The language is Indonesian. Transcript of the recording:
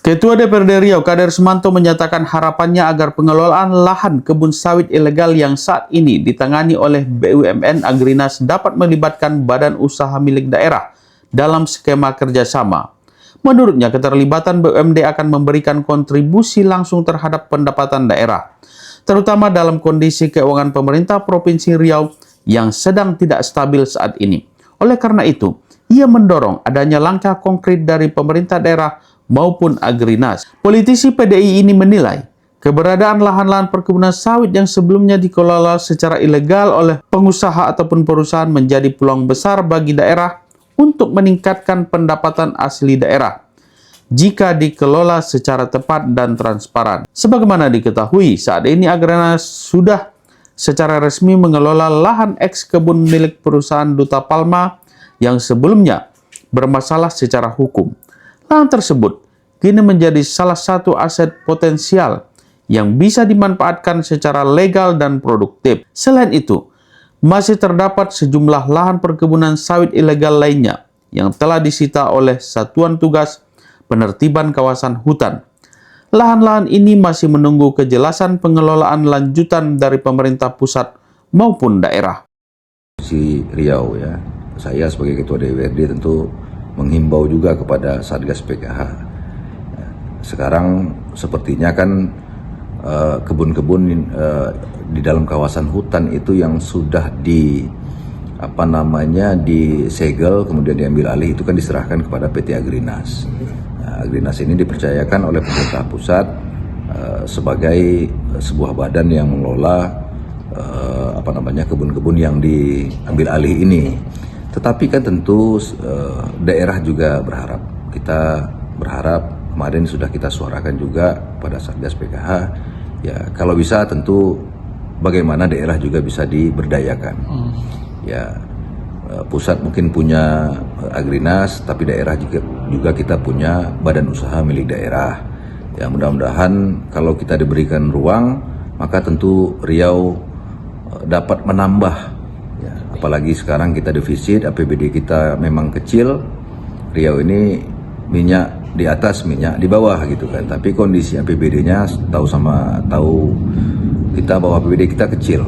Ketua DPRD Riau, Kader Sumanto, menyatakan harapannya agar pengelolaan lahan kebun sawit ilegal yang saat ini ditangani oleh BUMN Agrinas dapat melibatkan badan usaha milik daerah dalam skema kerjasama. Menurutnya, keterlibatan BUMD akan memberikan kontribusi langsung terhadap pendapatan daerah, terutama dalam kondisi keuangan pemerintah Provinsi Riau yang sedang tidak stabil saat ini. Oleh karena itu, ia mendorong adanya langkah konkret dari pemerintah daerah maupun Agrinas. Politisi PDI ini menilai keberadaan lahan-lahan perkebunan sawit yang sebelumnya dikelola secara ilegal oleh pengusaha ataupun perusahaan menjadi peluang besar bagi daerah untuk meningkatkan pendapatan asli daerah jika dikelola secara tepat dan transparan. Sebagaimana diketahui, saat ini Agrinas sudah secara resmi mengelola lahan eks kebun milik perusahaan Duta Palma yang sebelumnya bermasalah secara hukum. Lahan tersebut kini menjadi salah satu aset potensial yang bisa dimanfaatkan secara legal dan produktif. Selain itu, masih terdapat sejumlah lahan perkebunan sawit ilegal lainnya yang telah disita oleh Satuan Tugas Penertiban Kawasan Hutan. Lahan-lahan ini masih menunggu kejelasan pengelolaan lanjutan dari pemerintah pusat maupun daerah. Si Riau, ya, saya sebagai Ketua DPRD tentu menghimbau juga kepada Satgas PKH. Sekarang sepertinya kan kebun-kebun di dalam kawasan hutan itu yang sudah disegel kemudian diambil alih itu kan diserahkan kepada PT Agrinas. Nah, Agrinas ini dipercayakan oleh pemerintah pusat sebagai sebuah badan yang mengelola kebun-kebun yang diambil alih ini. Tetapi kan tentu daerah juga berharap. Kita berharap, kemarin sudah kita suarakan juga pada Satgas PKH, ya kalau bisa tentu bagaimana daerah juga bisa diberdayakan. Ya, pusat mungkin punya Agrinas, tapi daerah juga kita punya badan usaha milik daerah. Ya, mudah-mudahan kalau kita diberikan ruang, maka tentu Riau dapat menambah. Ya, apalagi sekarang kita defisit, APBD kita memang kecil. Riau ini minyak di atas, minyak di bawah gitu kan. Tapi kondisi APBD-nya tahu kita bahwa APBD kita kecil.